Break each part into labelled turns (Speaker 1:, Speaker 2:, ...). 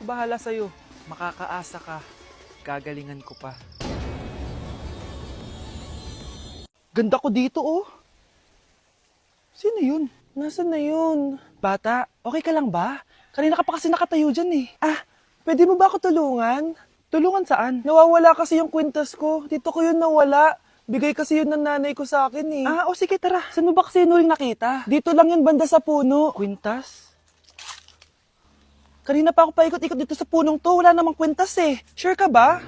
Speaker 1: Bahala sa'yo. Makakaasa ka. Gagalingan ko pa. Ganda ko dito, oh. Sino yun? Nasaan na yun? Bata, okay ka lang ba? Kanina ka pa kasi nakatayo dyan eh. Pwede mo ba ako tulungan? Tulungan saan? Nawawala kasi yung kwintas ko. Dito ko yun nawala. Bigay kasi yun ng nanay ko sa akin eh. O sige, tara. Saan mo ba kasi yun uling nakita? Dito lang yun, banda sa puno. Kwintas? Kanina pa ako paikot-ikot dito sa punong to. Wala namang kwintas eh. Sure ka ba?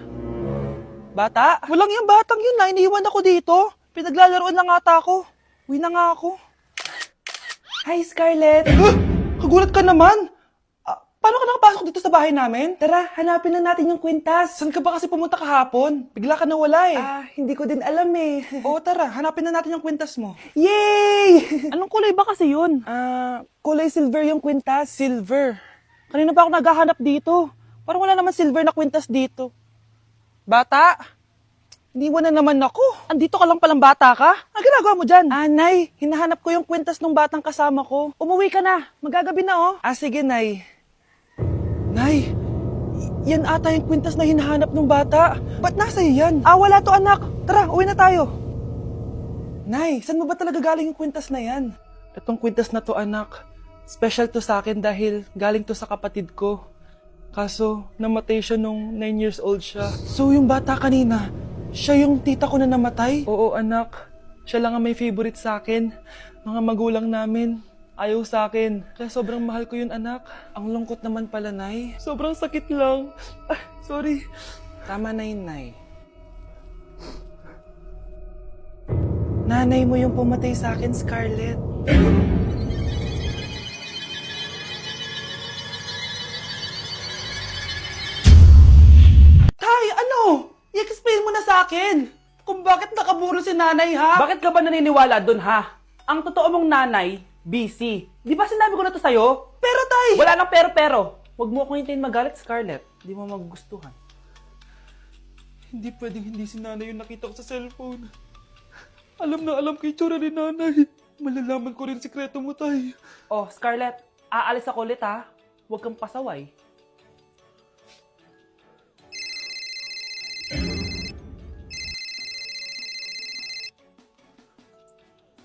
Speaker 1: Bata? Walang yung batang yun na. Iniwan ako dito. Pinaglalaroan lang ata ako. Uwi na nga ako. Hi, Scarlett. Kagulat ka naman. Paano ka nakapasok dito sa bahay namin? Tara, hanapin na natin yung kwintas. Saan ka ba kasi pumunta kahapon? Bigla ka nawala eh. Hindi ko din alam eh. Oo, tara, hanapin na natin yung kwintas mo. Yay! Anong kulay ba kasi yun? Kulay silver yung kwintas. Silver? Kanina pa ako naghahanap dito. Parang wala naman silver na kwintas dito. Bata? Iniwan na naman ako. Andito ka lang palang bata ka? Ang ginagawa mo dyan? Nay, hinahanap ko yung kwintas ng batang kasama ko. Umuwi ka na. Magagabi na oh. Sige, Nay. Nay, yan ata yung kwintas na hinahanap ng bata. Ba't nasa iyo yan? Wala to anak. Tara, uwi na tayo. Nay, saan mo ba talaga galing yung kwintas na yan? Itong kwintas na to anak, special to sa akin dahil galing to sa kapatid ko. Kaso, namatay siya nung 9 years old siya. So yung bata kanina, siya yung tita ko na namatay? Oo anak, siya lang ang may favorite sa akin. Mga magulang namin. Ayaw sa akin. Kaya sobrang mahal ko yun, anak. Ang lungkot naman pala, Nay. Sobrang sakit lang. Sorry. Tama na yun, Nay. Nanay mo yung pumatay sa akin, Scarlett. Tay, ano? I-explain mo na sa akin. Kung bakit nakaburo si nanay, ha?
Speaker 2: Bakit ka ba naniniwala dun, ha? Ang totoo mong nanay, busy. Di ba sinabi ko na to sa'yo?
Speaker 1: Pero, Tay!
Speaker 2: Wala nang pero. Huwag mo akong hintayin magalit, Scarlett. Di mo magugustuhan.
Speaker 1: Hindi pwedeng hindi si nanay yung nakita ko sa cellphone. Alam na alam ko yung tsura ni nanay. Malalaman ko rin sikreto mo, Tay.
Speaker 2: Oh, Scarlett, aalis ako ulit, ha? Huwag kang pasaway.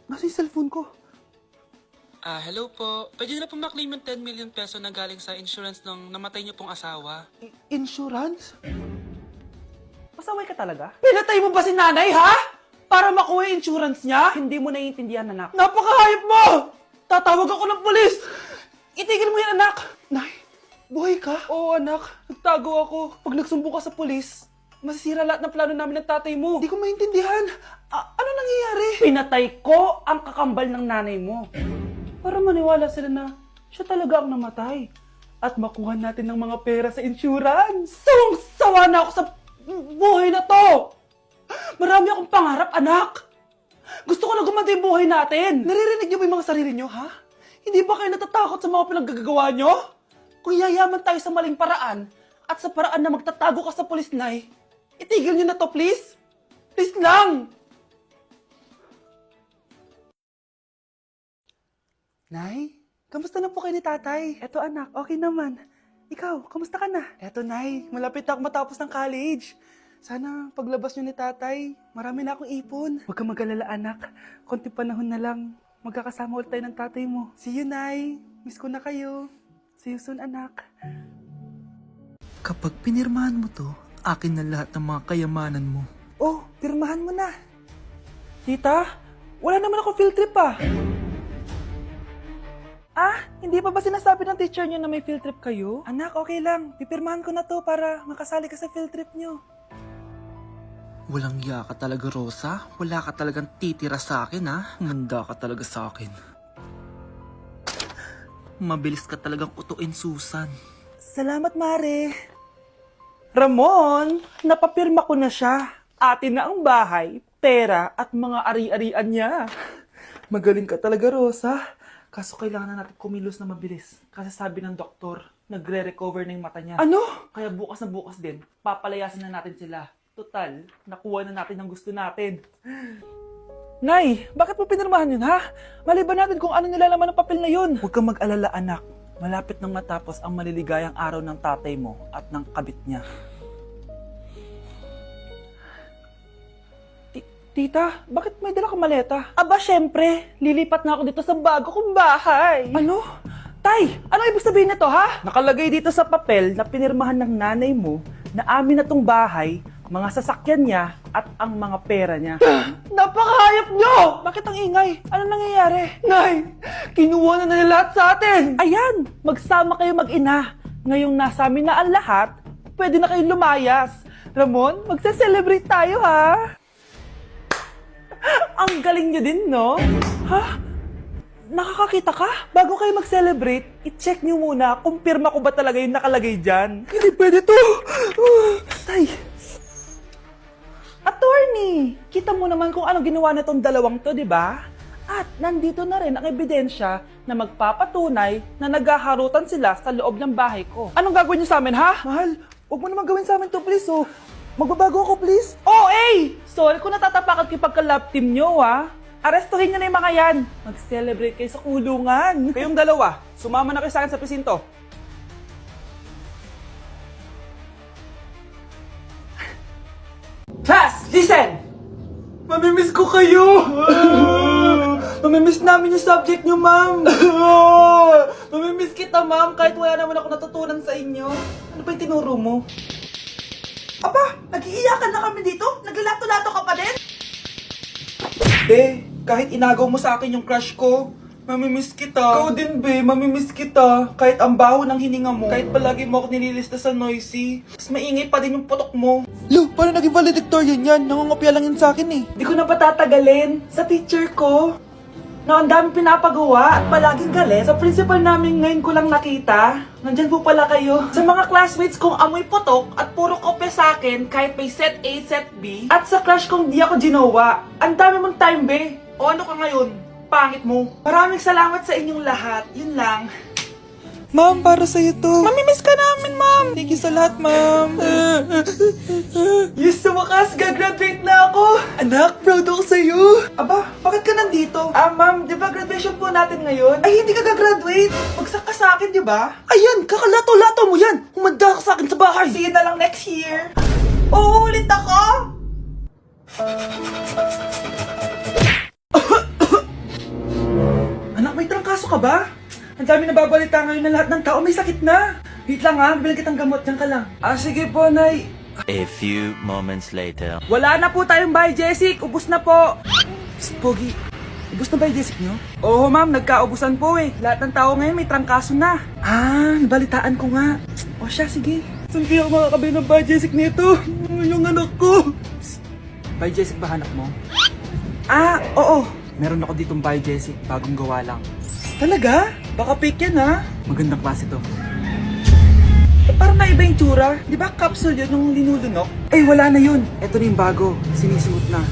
Speaker 1: Nasa yung cellphone ko?
Speaker 3: Hello po. Pwede na po maklaim yung 10 million peso na galing sa insurance ng namatay niyo pong asawa.
Speaker 1: Insurance?
Speaker 2: Pasaway ka talaga?
Speaker 1: Pinatay mo ba si nanay, ha? Para makuha yung insurance niya?
Speaker 2: Hindi mo naiintindihan, anak.
Speaker 1: Napakahayop mo! Tatawag ako ng pulis! Itigil mo yan, anak! Nay, buhay ka? Oo, anak. Nagtago ako. Pag nagsumbong ka sa pulis, masisira lahat ng plano namin ng tatay mo. Hindi ko maintindihan. Ano nangyayari?
Speaker 2: Pinatay ko ang kakambal ng nanay mo. Para maniwala sila na siya talaga ang namatay. At makuha natin ng mga pera sa insurance. Sawang-sawa na ako sa buhay na to! Marami akong pangarap, anak! Gusto ko na gumanda yung buhay natin! Naririnig niyo ba yung mga sarili niyo, ha? Hindi ba kayo natatakot sa mga pinaggagawa niyo? Kung yayaman tayo sa maling paraan at sa paraan na magtatago ka sa pulis, Nay, itigil niyo na to, please! Please lang! Nay, kamusta na po kayo ni tatay? Eto anak, okay naman. Ikaw, kamusta ka na? Eto Nay, malapit na ako matapos ng college. Sana paglabas niyo ni tatay, marami na akong ipon. Huwag kang mag-alala anak, konti panahon na lang. Magkakasama ulit tayo ng tatay mo. See you, Nay. Miss ko na kayo. See you soon, anak.
Speaker 4: Kapag pinirmahan mo to, akin na lahat ng mga kayamanan mo.
Speaker 1: Oh, pirmahan mo na. Tita, wala naman ako field trip ah. Hindi pa ba sinasabi ng teacher niyo na may field trip kayo? Anak, okay lang. Pipirmahan ko na to para makasali ka sa field trip niyo.
Speaker 4: Walang iya ka talaga, Rosa. Wala ka talagang titira sa akin, ha? Manda ka talaga sa akin. Mabilis ka talagang utuin, Susan.
Speaker 1: Salamat, Mare. Ramon, napapirma ko na siya. Atin na ang bahay, pera at mga ari-arian niya. Magaling ka talaga, Rosa. Kaso kailangan na natin kumilos na mabilis. Kasi sabi ng doktor, nagre-recover na yung mata niya. Ano? Kaya bukas na bukas din, papalayasin na natin sila. Total, nakuha na natin ang gusto natin. Nay, bakit mo pinirmahan yun, ha? Maliban natin kung ano nilalaman ng papel na yun. Huwag kang mag-alala, anak.
Speaker 2: Malapit nang matapos ang maliligayang araw ng tatay mo at ng kabit niya. Tita, bakit may dala kang maleta? Aba, syempre, lilipat na ako dito sa bago kong bahay. Ano? Tay, ano ibig sabihin nito, ha? Nakalagay dito sa papel na pinirmahan ng nanay mo na amin na tong bahay, mga sasakyan niya at ang mga pera niya. Napakahayop nyo! Bakit ang ingay? Ano nangyayari? Nay, kinuha na nila lahat sa atin! Ayan, magsama kayo mag-ina. Ngayong nasa amin na ang lahat, pwede na kayong lumayas. Ramon, magse-celebrate tayo, ha? Ang galing nyo din, no? Ha? Nakakakita ka? Bago kayo mag-celebrate, i-check nyo muna kung pirma ko ba talaga yung nakalagay dyan. Hindi pwede to! Tay! Attorney! Kita mo naman kung ano ginawa na tong dalawang to, di ba? At nandito na rin ang ebidensya na magpapatunay na naghaharutan sila sa loob ng bahay ko. Anong gagawin nyo sa amin, ha? Mahal, huwag mo naman gawin sa amin to, please, oh. Magbabago ako, please. Oh, eh! Sorry kung natatapakan kayo pagka-love team nyo, ha? Arestuhin nyo na yung mga yan. Mag-celebrate kayo sa kulungan. Kayong dalawa, sumama na kayo sa akin sa presinto. Class, listen! Mamimiss ko kayo! Mamimiss namin yung subject nyo, ma'am! Mamimiss kita, ma'am, kahit wala naman ako natutunan sa inyo. Ano ba yung tinuro mo? Aba, nag-iiyakan na kami dito? Naglalato-lato ka pa din? Be, kahit inagaw mo sa akin yung crush ko, mamimiss kita. Ikaw din, be, mamimiss kita. Kahit ang baho ng hininga mo, kahit palagi mo ako nililista sa noisy, mas maingay pa din yung putok mo.
Speaker 1: Lo, paano naging valedictorian yan? Nangungopia lang yun sa akin eh.
Speaker 2: Di ko na patatagalin sa teacher ko na ang dami pinapagawa at palaging galit. Sa principal namin ngayon ko lang nakita. Nandyan po pala kayo. Sa mga classmates kong amoy putok at puro kopya sa akin kahit may set A, set B. At sa crush kong di ako ginawa. Ang dami mong time, be. O ano ka ngayon? Pangit mo. Maraming salamat sa inyong lahat. Yun lang.
Speaker 1: Ma'am, para sa'yo to. Mamimiss ka namin, ma'am. Thank you sa lahat, ma'am.
Speaker 2: Yes, sa wakas, gagraduate na ako. Anak, proud ako sa'yo. Aba, bakit ka nandito? Ma'am, di ba graduation po natin ngayon? Ay, hindi ka gagraduate. Bagsak ka sa akin, di ba? Ayan, kakalato-lato mo yan. Humanda ka sa akin sa bahay. See you na lang next year. Uulit ako? Anak, may trangkaso ka ba? Ang dami nababalita ngayon na lahat ng tao may sakit na. Wait lang ha, bilang kitang gamot, dyan ka lang. Sige po, Nay.
Speaker 5: A few moments later.
Speaker 2: Wala na po tayong bahay, Jessic. Ubus na po. Psst, Pogi. Ubus na bahay, Jessic nyo? Oo, ma'am. Nagkaubusan po eh. Lahat ng tao ngayon may trangkaso na. Nabalitaan ko nga. O siya, sige. Saan kaya ako makakabili ng bahay, Jessic nito? Yung anak ko. Psst. Bahay, Jessic ba hanap mo? Oo. Meron ako ditong bahay, Jessic. Bagong gawa lang. Talaga? Baka fake yan ha? Magandang klase to. Parang naiba yung tsura. Di ba capsule yun yung linulunok? Ay, wala na yun. Ito na yung bago. Sinisuot na.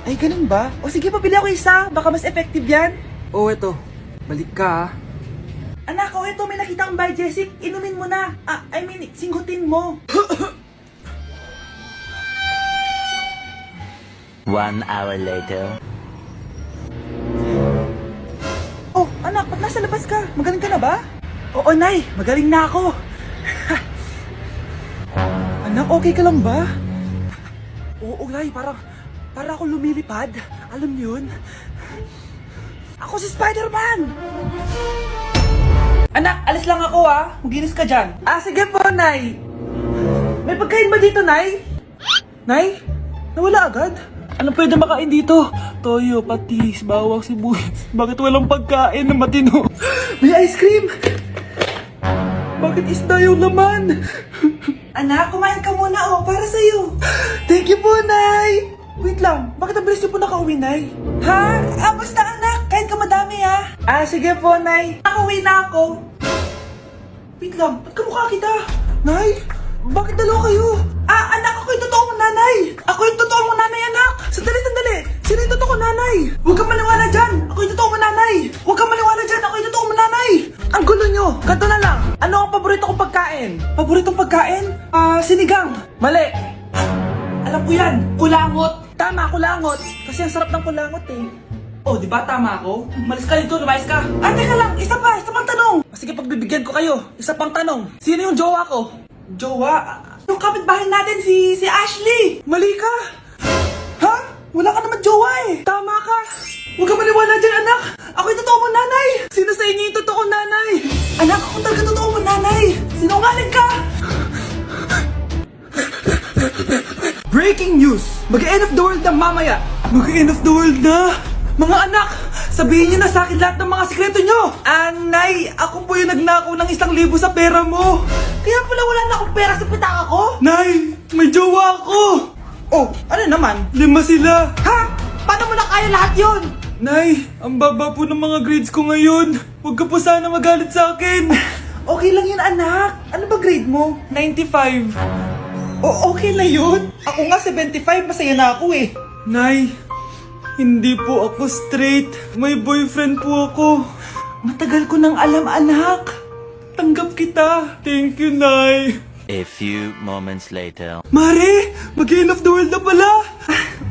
Speaker 2: Ay, ganun ba? O sige, pabili ako isa. Baka mas effective yan. Oo, ito. Balik ka ha. Anak, ito. May nakita kang bahay, Jessic. Inumin mo na. Singhutin mo.
Speaker 5: 1 hour later.
Speaker 2: Oh, anak, ba't nasa labas ka? Magaling ka na ba? Oo, Nay. Magaling na ako. Anak, okay ka lang ba? Oo, Nay. Para ako lumilipad. Alam niyo yun? Ako si Spider-Man! Anak, alis lang ako ha. Maginis ka dyan. Sige po, Nay. May pagkain ba dito, Nay? Nay? Nawala agad? Ano pwede makain dito? Toyo, patis, bawang, sibuyas. Bakit walang pagkain na matino? May ice cream! Bakit isda yung laman? Anak, kumain ka muna para sa'yo. Thank you po, Nay! Wait lang, bakit ang bilis niyo po nakauwi, Nay? Ha? Basta anak, kain ka madami ha. Sige po, Nay. Nakauwi na ako. Wait lang, ba't kamukha kita? Nay, bakit dalawa kayo? Anak, ako yung totoo mong nanay! Ako yung totoo mong nanay, anak! Sandali! Sino yung totoo mong nanay? Huwag kang maniwala dyan! Ako yung totoo mong nanay! Huwag kang maniwala dyan! Ako yung totoo mong nanay! Ang gulo nyo! Ganto na lang! Ano ang paborito kong pagkain? Paboritong pagkain? Sinigang! Mali! Alam ko yan! Kulangot! Tama, kulangot! Kasi ang sarap ng kulangot eh. Oh, di ba tama ako? Malis ka dito, lumayas ka! Teka lang! Isa pang tanong! Sige Sige, pagbibigyan ko kayo. Isa pang tanong. Sino yung jowa ko?
Speaker 1: Jowa? Yung kapitbahay natin, si Ashley!
Speaker 2: Mali ka!
Speaker 1: Ha? Wala ka naman jowa eh!
Speaker 2: Tama ka!
Speaker 1: Huwag ka maniwala dyan, anak! Ako yung totoo mong nanay!
Speaker 2: Sino sa inyo yung totoong nanay?
Speaker 1: Anak, ako talaga totoo mong nanay! Sinungaling ka!
Speaker 2: Breaking news! Mag-end of the world na mamaya!
Speaker 1: Mag-end of the world na! Mga anak, sabihin niyo na sa akin lahat ng mga sikreto niyo! Anay, ako po yung nagnakaw ng 1,000 sa pera mo! Kaya pala wala na akong pera sa pitaka ko? Nay, may jowa ako! Oh, ano naman? 5 sila! Ha? Paano mo na kaya lahat yon? Nay, ang baba po ng mga grades ko ngayon. Huwag ka po sana magalit sa akin. Okay lang yun, anak. Ano ba grade mo? 95. Okay na yun. Ako nga 75, masaya na ako eh. Nay, hindi po ako straight. May boyfriend po ako. Matagal ko nang alam, anak. Tanggap kita. Thank you, Nay.
Speaker 5: A few moments later.
Speaker 1: Mari, mag-end of the world na pala.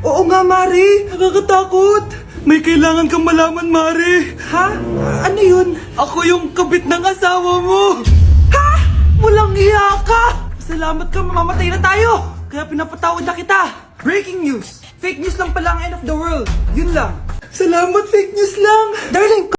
Speaker 1: Oo nga, Mari. Nakakatakot. May kailangan kang malaman, Mari. Ha? Ano yun? Ako yung kabit ng asawa mo. Ha? Walang iya ka. Salamat ka, mamamatay na tayo. Kaya pinapatawad na kita.
Speaker 2: Breaking news! Fake news lang pala ang end of the world. Yun lang.
Speaker 1: Salamat, fake news lang. Darling,